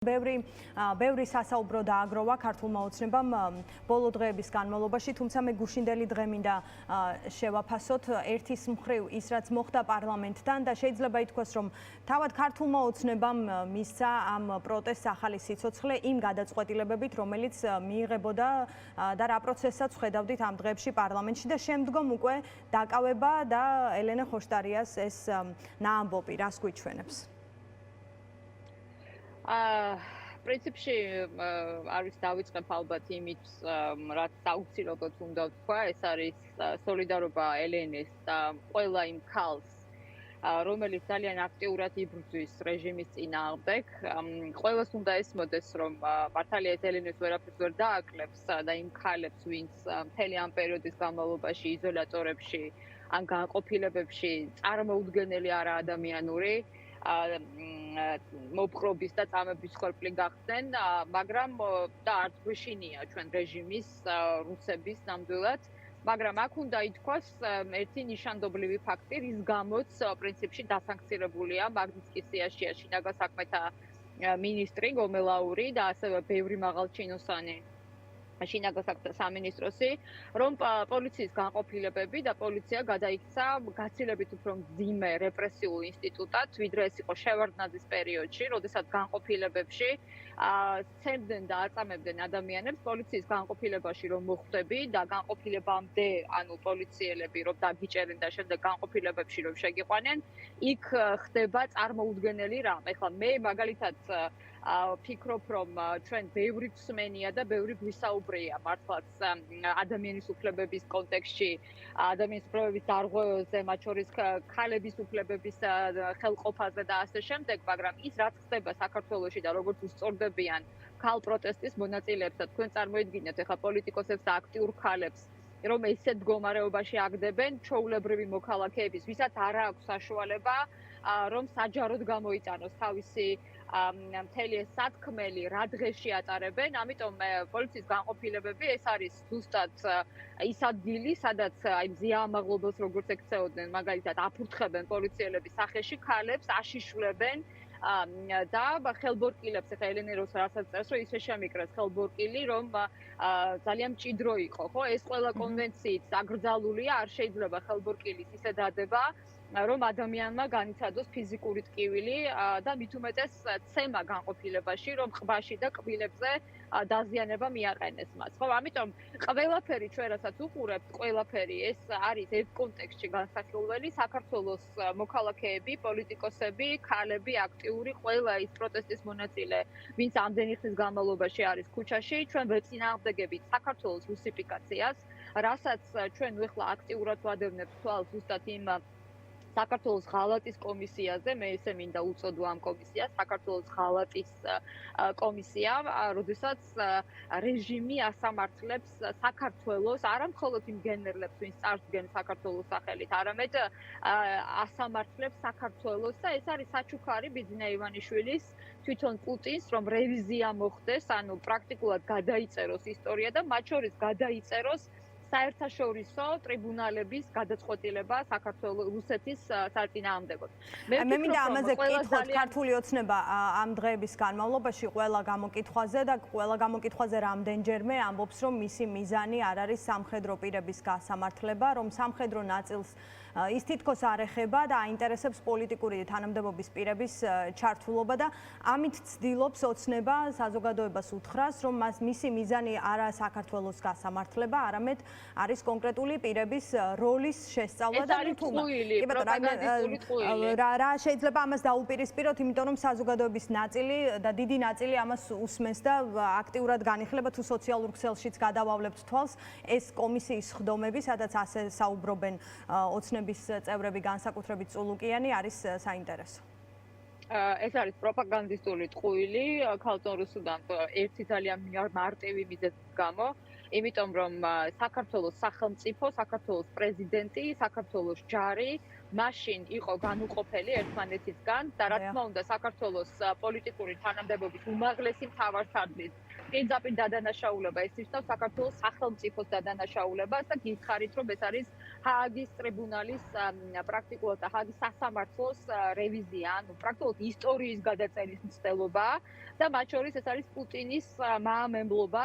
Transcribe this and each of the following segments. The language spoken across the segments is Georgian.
ბევრი სასაუბრო დააგროვა ქართულმა ოცნებამ ბოლო დღეების განმავლობაში, თუმცა მე გუშინდელი დღე მინდა შევაფასოთ ერთის მხრივ ის რაც მოხდა პარლამენტთან და შეიძლება ითქვას, რომ თავად ქართულმა ოცნებამ მისცა ამ პროტესტს ახალი სიცოცხლე იმ გადაწყვეტილებებით, რომელიც მიიღებოდა და რა პროცესსაც ხედავდით ამ დღეებში პარლამენტში და შემდგომ უკვე დაკავება და ელენე ხოშტარიას ეს ნაამბობი რას გვიჩვენებს? პრინციპში არის დავიწყებ ალბათ იმით, რაც აუცილებლად უნდა ვთქვა, ეს არის სოლიდარობა ელენეს და ყველა იმ ქალს, რომელიც ძალიან აქტიურად იბრძვის რეჟიმის წინააღმდეგ. ყველას უნდა ესმოდეს, რომ მართალია ეს ელენეს ვერაფერს ვერ დააკლებს და იმ ქალებს, ვინც მთელი ამ პერიოდის განმავლობაში იზოლატორებში ან განყოფილებებში წარმოუდგენელი არაადამიანური მოპყრობის და წამების ხორბლი გახდნენ, მაგრამ და არც გვიშინია ჩვენ რეჟიმის რუსების ნამდვილად, მაგრამ აქ უნდა ითქვას ერთი ნიშანდობლივი ფაქტი, რის გამოც პრინციპში დასანქცირებულია მაგნიტსკის სიაში შინაგან საქმეთა მინისტრი გომელაური და ასევე ბევრი მაღალჩინოსანი შინაგან საქმეთა სამინისტროსი, რომ პოლიციის განყოფილებები და პოლიცია გადაიქცა გაცილებით უფრო მძიმე რეპრესიულ ინსტიტუტად, ვიდრე ეს იყო შევარდნაძის პერიოდში, როდესაც განყოფილებებში სცემდნენ და აწამებდნენ ადამიანებს პოლიციის განყოფილებაში რომ მოხვდები და განყოფილებამდე, ანუ პოლიციელები რომ დაგიჭერენ და შემდეგ განყოფილებებში რომ შეგიყვანენ, იქ ხდება წარმოუდგენელი რამ. ეხლა მე მაგალითად ფიქრობ, რომ ჩვენ ბევრი მსმენია და ბევრი გვისაუბრია მართლაც ადამიანის უფლებების კონტექსტში, ადამიანის უფლებების დარღვევაზე, მათ შორის ქალების უფლებების ხელყოფაზე და ასე შემდეგ, მაგრამ ის რაც ხდება საქართველოში და როგორც უსწორდებიან ქალ პროტესტის მონაწილეებს და თქვენ წარმოიდგინეთ ეხლა პოლიტიკოსებს და აქტიურ ქალებს, რომ ესეთ მდგომარეობაში აგდებენ ჩვეულებრივი მოქალაქეების, ვისაც არ აქვს საშუალება რომ საჯაროდ გამოიტანოს თავისი მთელი ეს სათქმელი რა დღეში ატარებენ, ამიტომ პოლიციის განყოფილებები ეს არის ზუსტად ის ადგილი, სადაც აი მზიაამაღლობელს როგორც ექცეოდნენ, მაგალითად აფურთხებენ პოლიციელების სახეში ქალებს, აშიშვლებენ და ხელბორკილებს, ეხლა ელენე რასაც წერს, რომ ისე შემიკრეს ხელბორკილი, რომ ძალიან მჭიდრო იყო, ხო? ეს ყველა კონვენციით აკრძალულია, არ შეიძლება ხელბორკილის ისე დადება, რომ ადამიანმა განიცადოს ფიზიკური ტკივილი და მით უმეტეს ცემა განყოფილებაში, რომ ყბაში და კბილებზე დაზიანება მიაყენეს მას. ხო, ამიტომ ყველაფერი ჩვენ რასაც უყურებთ, ყველაფერი ეს არის ერთ კონტექსტში განსახილველი, საქართველოს მოქალაქეები, პოლიტიკოსები, ქალები, აქტიური, ყველა ის პროტესტის მონაწილე, ვინც ამდენი ხნის განმავლობაში არის ქუჩაში, ჩვენ ვეწინააღმდეგებით საქართველოს რუსიფიკაციას, რასაც ჩვენ ეხლა აქტიურად ვადევნებთ თვალს ზუსტად იმ საქართველოს ღალატის კომისიაზე, მე ესე მინდა უწოდო ამ კომისიას, საქართველოს ღალატის კომისია, როდესაც რეჟიმი ასამართლებს საქართველოს, არა მხოლოდ იმ გენერლებს, ვინც წარსდგენ საქართველოს სახელით, არამედ ასამართლებს საქართველოს და ეს არის საჩუქარი ბიძინა ივანიშვილის თვითონ პუტინს, რომ რევიზია მოხდეს, ანუ პრაქტიკულად გადაიწეროს ისტორია და მათ შორის გადაიწეროს საერთაშორისო ტრიბუნალების გადაწყვეტილება საქართველოს რუსეთის საწინააღმდეგოდ. მე მინდა ამაზე კითხოთ ქართული ოცნება ამ დღეების განმავლობაში ყველა გამოკითხვაზე და ყველა გამოკითხვაზე რამდენჯერმე ამბობს, რომ მისი მიზანი არ არის სამხედრო პირების გასამართლება, რომ სამხედრო ნაწილს ის თითქოს არ ეხება და აინტერესებს პოლიტიკური თანამდებობის პირების ჩართულობა და ამით ცდილობს ოცნება საზოგადოებას უთხრას, რომ მისი მიზანი არა საქართველოს გასამართლება, არამედ არის კონკრეტული პირების როლის შესწავლა და მithuma. რა შეიძლება ამას დაუპირისპიროთ, იმიტომ რომ საზოგადოების ნაწილი და დიდი ნაწილი ამას უსმენს და აქტიურად განიხილება თუ სოციალურ ქსელშიც გადავავლებთ თვალს ეს კომისიის ხდომები, სადაც ასე საუბრობენ ოცნების წევრები განსაკუთრებით წულუკიანი არის საინტერესო. ეს არის პროპაგანდისტული ტყუილი ქალწონ რუსუდან ერთი ძალიან მარტივი მიზეზის გამო, იმიტომ რომ საქართველოს სახელმწიფო, საქართველოს პრეზიდენტი, საქართველოს ჯარი მაშინ იყო განუყოფელი ერთმანეთისგან და რა თქმა უნდა საქართველოს პოლიტიკური თანამდებობის უმაღლესი მთავარსარდლის პირდაპირ დადანაშაულება ეს ნიშნავს საქართველოს სახელმწიფოს დადანაშაულებას და გითხარით რომ ეს არის ჰააგის ტრიბუნალის პრაქტიკულად ჰააგის სასამართლოს რევიზია, ანუ პრაქტიკულად ისტორიის გადაწერის მცდელობა და მათ შორის ეს არის პუტინის მაამებლობა,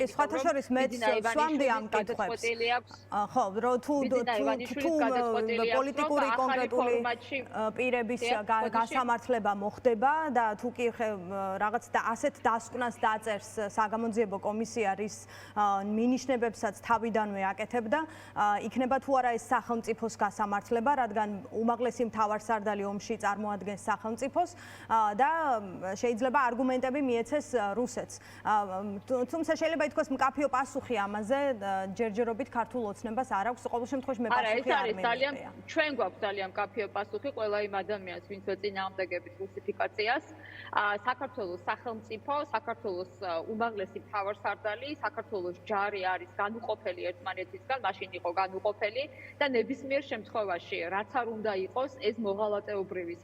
ის სხვათა შორის მეც სვამდი ამ კითხვებს. ხო, რომ თუ პოლიტიკური კონკრეტული პირების გასამართლება მოხდება და თუ კი რაღაც და ასეთ დასკვნას დაწერს საგამოძიებო კომისია, რის მინიშნებებსაც თავიდანვე აკეთებდა, იქნება თუ არა ეს სახელმწიფოს გასამართლება, რადგან უმაღლესი მთავარსარდალი ომში წარმოადგენს სახელმწიფოს და შეიძლება არგუმენტები მიეცეს რუსეთს. თუმცა შეიძლება ითქვას მკაფიო პასუხი ამაზე ჯერჯერობით ქართულ ოცნებას არ აქვს. ყოველ შემთხვევაში მე პასუხი არ მეღია. ჩვენ გვაქვს ძალიან მკაფიო პასუხი ყველა იმ ადამიანს, ვინც ეწინააღმდეგებს რუსიფიკაციას. საქართველოს სახელმწიფო, საქართველოს უმაღლესი მთავარსარდალი, საქართველოს ჯარი არის განუყოფელი ერთმანეთისგან, მაშინ იყო განუყოფელი და ნებისმიერ შემთხვევაში, რაც არ უნდა იყოს, ეს მოღალატეობრივი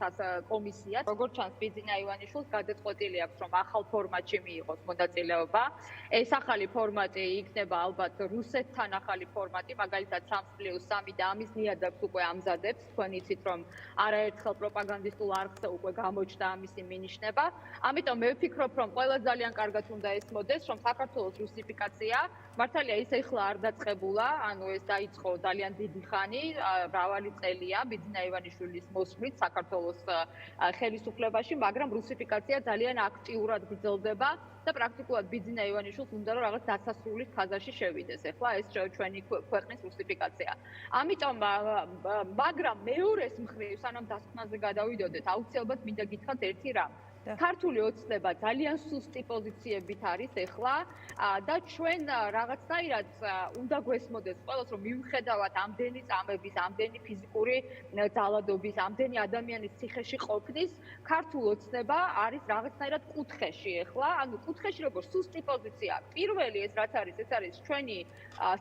კომისია, როგორც ჩანს ბიძინა ივანიშვილს გადაწყვეტილი აქვს, რომ ახალ ფორმატში მიიღოს მონაწილეობა. ეს ახალი ფორმატი იქნება ალბათ რუსეთთან ახალი ფორმატი, მაგალითად 3+3 და ამის ნიადაგს უკვე ამზადებს. თქვენ იცით, რომ არაერთხელ პროპაგანდისტულ არხზე უკვე გამოჩნდა ამისი მინიშნება. ამიტომ მე ვფიქრობ, რომ ყველა ძალიან კარგად უნდა ესმოდეს, რომ საქართველოს რუსიფიკაცია მართალია ის ეხლა არ დაწყებულა, ანუ ეს დაიწყო ძალიან დიდი ხანი, მრავალი წელია ბიძინა ივანიშვილის მოსვლით საქართველოს ხელისუფლებაში, მაგრამ რუსიფიკაცია ძალიან აქტიურად გრძელდება და პრაქტიკულად ბიძინა ივანიშვილს უნდა რომ რაღაც დასასრულის ფაზაში შევიდეს. ეხლა ეს ჩვენი ქვეყნის რუსიფიკაცია. ამიტომ მაგრამ მეორეს მხრივ, სანამ დასკვნაზე გადავიდოდეთ, აუცილებლად მინდა გითხრათ ერთი რამ. ქართული ოცნება ძალიან სუსტი პოზიციებით არის ეხლა და ჩვენ რაღაცნაირად უნდა გვესმოდეს ყველას, რომ მიუხედავად ამდენი წამების, ამდენი ფიზიკური ძალადობის, ამდენი ადამიანის ციხეში ყოფნის, ქართულ ოცნება არის რაღაცნაირად კუთხეში ეხლა, ანუ კუთხეში როგორ სუსტი პოზიცია. პირველი ეს რაც არის, ეს არის ჩვენი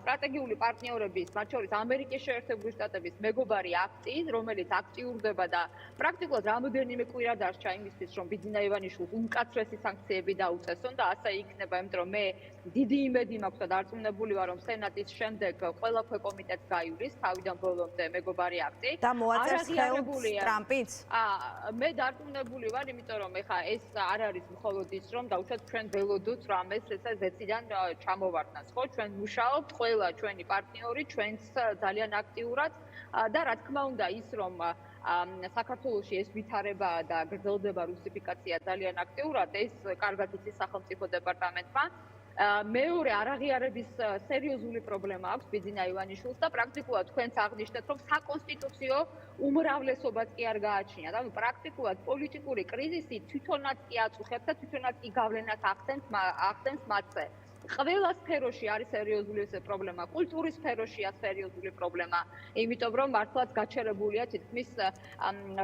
სტრატეგიული პარტნიორების, მათ შორის ამერიკის შეერთებული შტატების მეგობარი აქტი, რომელიც აქტიურდება და პრაქტიკულად რამოდენიმე კვირა დარჩა იმისთვის, რომ ბიძინა ივანიშვილს უმკაცრესი სანქციები დაუწესონ და ასე იქნება, იმიტომ რომ მე დიდი იმედი მაქვს და დარწმუნებული ვარ, რომ სენატის შემდეგ ყველა ქვეკომიტეტს გაივლის თავიდან ბოლომდე მეგობარი აქტი. და მოაწერს ხელს ტრამპიც? მე დარწმუნებული ვარ, იმიტომ რომ ეხა ეს არ არის მხოლოდ ის, რომ დაუშვათ ჩვენ ველოდოთ რამეს ესა ზეციდან ჩამოვარდნას, ხო? ჩვენ მუშაობთ ყველა ჩვენი პარტნიორი ჩვენს ძალიან აქტიურად და რა თქმა უნდა ის რომ საქართველოში ეს ვითარებაა და გრძელდება რუსიფიკაცია ძალიან აქტიურად, ეს კარგად იცის სახელმწიფო დეპარტამენტმა. მეორე არაღიარების სერიოზული პრობლემა აქვს ბიძინა ივანიშვილს და პრაქტიკულად თქვენც აღნიშნეთ, რომ საკონსტიტუციო უმრავლესობაც კი არ გააჩნიათ. ანუ პრაქტიკულად პოლიტიკური კრიზისი თვითონაც კი აწუხებს და თვითონაც კი გავლენას ახდენს მათზე. ყველა სფეროში არის სერიოზული პრობლემა, კულტურის სფეროშია სერიოზული პრობლემა, იმიტომ რომ მართლაც გაჩერებულია თითქმის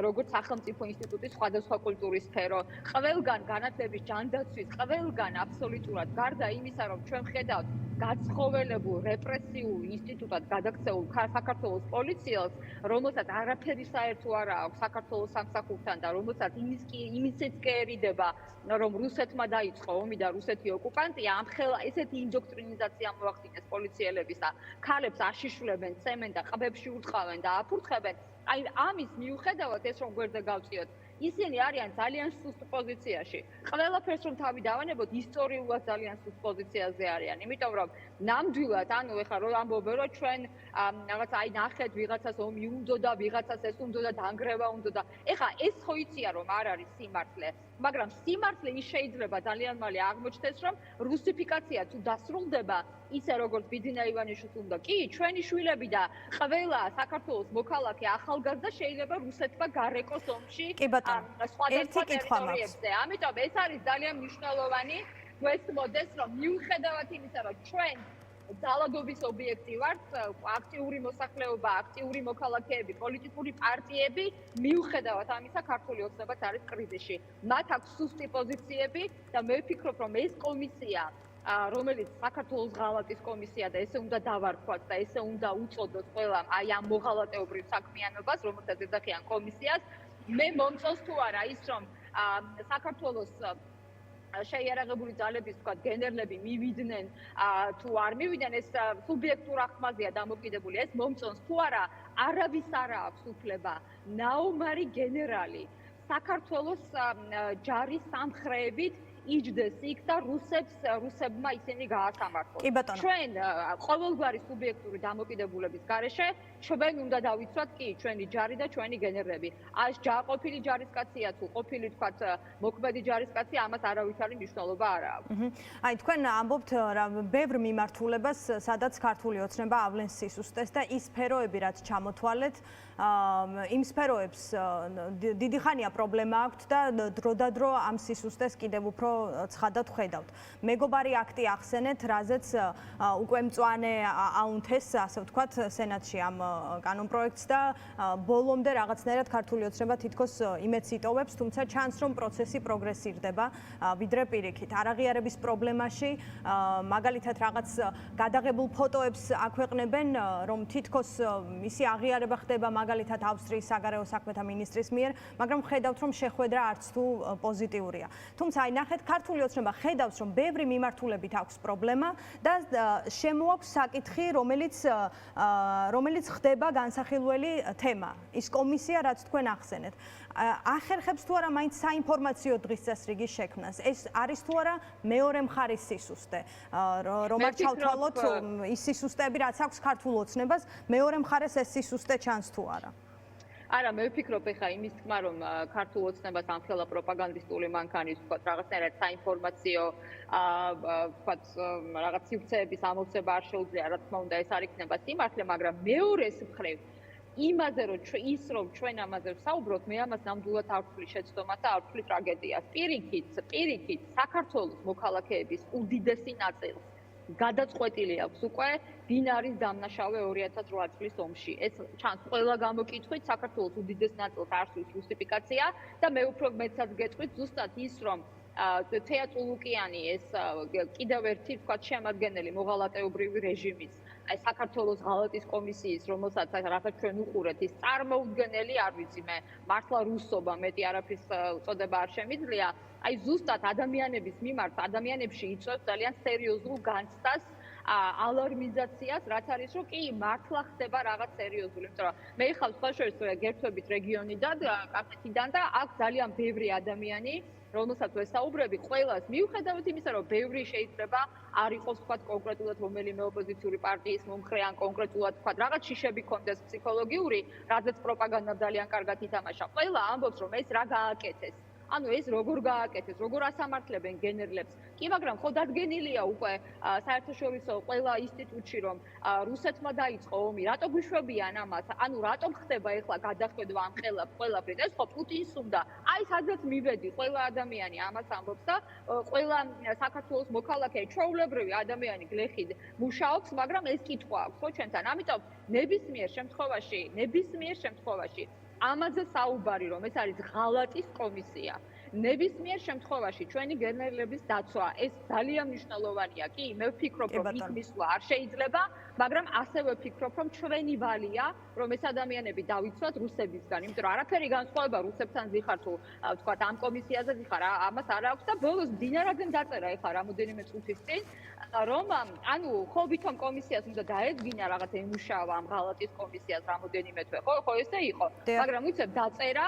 როგორც სახელმწიფო ინსტიტუტის სხვადასხვა კულტურის სფერო. ყველგან განათლების ჯანდაცვის, ყველგან აბსოლუტურად გარდა იმისა, რომ ჩვენ ვხედავთ გაცხოველებულ რეპრესიულ ინსტიტუტად გადაქცეულ საქართველოს პოლიციელს, რომელსაც არაფერი საერთო არ აქვს საქართველოს სამსახურთან და რომელსაც იმისიც კი ერიდება, რომ რუსეთმა დაიწყო ომი და რუსეთი ოკუპანტია, ამ ხელა ესეთი ინდოქტრინიზაცია მოახდინეს პოლიციელებისა, ქალებს აშიშვლებენ, ცემენ და ყბებში ურტყავენ და აფურთხებენ. აი ამის მიუხედავად ეს რომ გვერდზე გავწიოთ, ისინი არიან ძალიან სუსტ პოზიციაში. ყველაფერს რომ თავი დავანებოთ, ისტორიულად ძალიან სუსტ პოზიციაზე არიან. იმიტომ რომ ნამდვილად, ანუ ეხლა რომ ამბობენ, რომ ჩვენ რაღაც აი ნახეთ ვიღაცას ომი უნდა და ვიღაცას ეს უნდა და დანგრევა უნდა და ეხლა ეს ხო იცია რომ არ არის სიმართლე. მაგრამ სიმართლე ის შეიძლება ძალიან მალე აღმოჩნდეს, რომ რუსიფიკაცია თუ დასრულდება, ისე როგორც ბიძინა ივანიშვილს უნდა, კი, ჩვენი შვილები და ყველა საქართველოს მოქალაქე ახალგაზრდა შეიძლება რუსეთმა გარეკოს ომში სხვადასხვა ტერიტორიებზე. ამიტომ ეს არის ძალიან მნიშვნელოვანი გვესმოდეს, რომ მიუხედავად იმისა, რომ ჩვენ ძალადობის ობიექტი ვართ, აქტიური მოსახლეობა, აქტიური მოქალაქეები, პოლიტიკური პარტიები, მიუხედავად ამისა, ქართული ოცნებაც არის კრიზისში. მათ აქვს სუსტი პოზიციები და მე ვფიქრობ, რომ ეს კომისია რომელიც საქართველოს ღალატის კომისია და ესე უნდა დავარქვათ და ესე უნდა უწოდოს ყველა აი ამ მოღალატეობრივ საქმიანობას, რომელსაც ეძახიან კომისიას, მე მომწონს თუ არა ის, რომ საქართველოს შეიარაღებული ძალების თქვა გენერლები მივიდნენ თუ არ მივიდნენ ეს სუბიექტურ ახმაზეა დამოკიდებული ეს მომწონს თუ არა არავის არ აქვს უფლება ნაომარი გენერალი საქართველოს ჯარის სამხრეებით იჯდეს იქ და რუსებმა ისინი გაასამართლოს. ჩვენ ყოველგვარი სუბიექტური დამოკიდებულების გარეშე ჩვენ უნდა დავიცვათ კი ჩვენი ჯარი და ჩვენი გენერლები. ეს ყოფილი ჯარისკაცია თუ ყოფილი თქვათ მოქმედი ჯარისკაცი ამას არავითარი მნიშვნელობა არ აქვს. აი თქვენ ამბობთ ბევრ მიმართულებას სადაც ქართული ოცნება ავლენს სისუსტეს და ის სფეროები რაც ჩამოთვალეთ იმ სფეროებს დიდი ხანია პრობლემა აქვთ და დროდადრო ამ სისუსტეს კიდევ უფრო ცხადად ხედავთ. მეგობარი აქტი ახსენეთ, რაზეც უკვე მწვანე აუნთეს, ასე ვთქვათ, სენატში ამ კანონპროექტს და ბოლომდე რაღაცნაირად ქართული ოცნება თითქოს იმედს იტოვებს, თუმცა ჩანს რომ პროცესი პროგრესირდება, ვიდრე პირიქით. არაღიარების პრობლემაში მაგალითად რაღაც გადაღებულ ფოტოებს აქვეყნებენ, რომ თითქოს მისი აღიარება ხდება მაგალითად ავსტრიის საგარეო საქმეთა მინისტრის მიერ, მაგრამ ხედავთ რომ შეხვედრა არც თუ პოზიტიურია. თუმცა აი ნახეთ ქართული ოცნება ხედავს რომ ბევრი მიმართულებით აქვს პრობლემა და შემოაქვს საკითხი რომელიც ხდება განსახილველი თემა ის კომისია რაც თქვენ ახსენეთ ახერხებს თუ არა მაინც საინფორმაციო დღისწესრიგის შექმნას ეს არის თუ არა მეორე მხარის სისუსტე რომ არ ჩავთვალოთ ის სისუსტეები რაც აქვს ქართულ ოცნებას მეორე მხარეს ეს სისუსტე ჩანს თუ არა არა მე ვფიქრობ ეხა იმის თქმა რომ ქართულ ოცნებას ამხელა პროპაგანდისტული მანქანის თქვა რაღაცნაირად საინფორმაციო თქვა რაღაც სივრცეების ამოვსება არ შეუძლია რა თქმა უნდა ეს არ იქნება სიმართლე მაგრამ მეორეს მხრივ იმაზე რომ რომ ჩვენ ამაზე ვსაუბრობთ მე ამას ნამდვილად არ ვთვლი შეცდომას და არ ვთვლი ტრაგედიას პირიქით საქართველოს მოქალაქეების უდიდესი ნაწილი გადაწყვეტილი აქვს უკვე დინარის დამნაშავე 2008 წლის ომში. ეს ჩანს ყველა გამოკითხვით საქართველოს უდიდეს ნაწილს არსის რუსიფიკაცია და მე უფრო მეცაც გეტყვით ზუსტად ის რომ თეატრულუკიანი ეს კიდევ ერთი თქვა შემადგენელი მოღალატეობრივი რეჟიმის აი საქართველოს ღალატის კომისიის რომელსაც რაღაც ჩვენ უყურეთ ის წარმოუდგენელი არ ვიცი მე მართლა რუსობა მეტი არაფრის უწოდება არ შემიძლია აი ზუსტად ადამიანების მიმართ ადამიანებში იწვევს ძალიან სერიოზულ განცდას ალარმიზაციას რაც არის რომ კი მართლა ხდება რაღაც სერიოზული იმიტომ რომ მე ხალ სხვა შორის გერთვებით რეგიონიდან კახეთიდან და აქ ძალიან ბევრი ადამიანი რომელსაც ვესაუბრები ყველას მიუხედავად იმისა რომ ბევრი შეიძლება არ იყოს თქვა კონკრეტულად რომელიმე ოპოზიციური პარტიის მომხრე ან კონკრეტულად თქვა რაღაც შიშები კონდეს ფსიქოლოგიური რაზეც პროპაგანდა ძალიან კარგად ითამაშა ყველა ამბობს რომ ეს რა გააკეთეს ანუ ეს როგორ გააკეთეს, როგორ ასამართლებენ გენერლებს. კი, მაგრამ ხო დადგენილია უკვე საერთაშორისო ყველა ინსტიტუტში, რომ რუსეთმა დაიწყო ომი, რატო გვიშვებიან ამას? ანუ რატომ ხდება ეხლა გადახედვა ამ ყველაფრით? ეს ხო პუტინს უნდა. აი სადაც მივედი, ყველა ადამიანი ამას ამბობს და ყველა საქართველოს მოქალაქე, ჩვეულებრივი ადამიანი გლეხით მუშაობს, მაგრამ ეს კითხვა აქვს ხო ჩვენთან. ამიტომ ნებისმიერ შემთხვევაში ამაზე საუბარი რომ ეს არის ღალატის კომისია ნებისმიერ შემთხვევაში ჩვენი გენერლების დაცვა ეს ძალიან მნიშვნელოვანია კი მე ვფიქრობ რომ იქ მისვლა არ შეიძლება მაგრამ ასევე ვფიქრობ რომ ჩვენი ვალია რომ ეს ადამიანები დავიცვათ რუსებისგან იმიტომ რომ არაფერი განსხვავება რუსებთან ზიხარ თუ ვთქვათ ამ კომისიაზე ზიხარ ამას არ აქვს და ბოლოს დინარაძემ დაწერა ეხლა რამოდენიმე წუთის წინ რომ ანუ ხო ვითომ კომისიას უნდა დაეძგინა რაღაც ემუშავა ამ ღალატის კომისიას რამოდენიმე თვე ხო ესე იყო მაგრამ უცებ დაწერა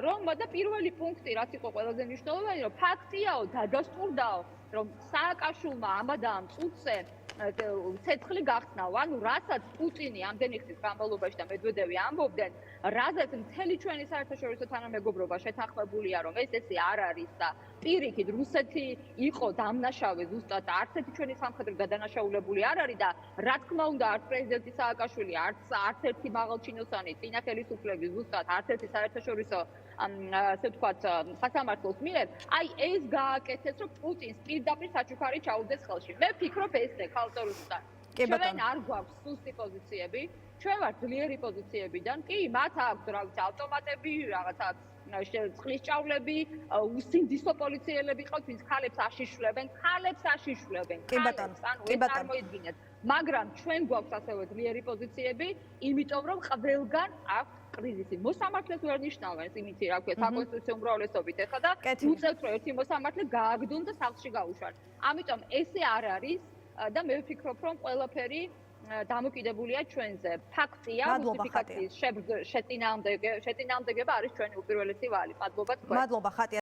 რომ და პირველი პუნქტი რაც იყო ყველაზე მნიშვნელოვანი რომ ფაქტიაო დადასტურდაო რომ სააკაშვილმა ამადამ წუთზე ცეცხლი გახსნაო ანუ რასაც პუტინი ამდენი ხნის განმავლობაში და მედვედევი ამბობდნენ რაზეც მთელი ჩვენი საერთაშორისო თანამეგობრობა შეთანხმებულია რომ ესე არ არის და პირიქით რუსეთი იყო დამნაშავე ზუსტად არც ერთი ჩვენი სამხედრო გადანაშაულებული არ არის და რა თქმა უნდა არც პრეზიდენტი სააკაშვილი არც ერთი მაღალჩინოსანი წინა ხელისუფლების ზუსტად არც ერთი საერთაშორისო ასე ვთქვათ სასამართლოს მიერ აი ეს გააკეთეს რომ პუტინს პირდაპირ საჩუქარი ჩაუდეს ხელში მე ვფიქრობ ესე ხალხურუსთან ჩვენ არ გვაქვს სუსტი პოზიციები ჩვენ ვართ ძლიერი პოზიციებიდან კი მათ აქვს რა ვიცი ავტომატები რაღაცა წყლის ჭავლები უსინდისო პოლიციელები ყავთ ვინც ქალებს აშიშვლებენ ანუ ეს წარმოიდგინეთ მაგრამ ჩვენ გვაქვს ასევე ძლიერი პოზიციები იმიტომ რომ ყველგან აქვს კრიზისი. მოსამართლეს ვერ ნიშნავენ, იმითი რა ქვია, საკონსტიტუციო უმრავლესობით ეხლა და უწევთ, რომ ერთი მოსამართლე გააგდონ და სახლში გაუშვან. ამიტომ ესე არ არის და მე ვფიქრობ, რომ ყველაფერი დამოკიდებულია ჩვენზე. ფაქტია, რუსიფიკაციის შეწინააღმდეგება არის ჩვენი უპირველესი ვალი. მადლობა თქვენ. მადლობა ხატია.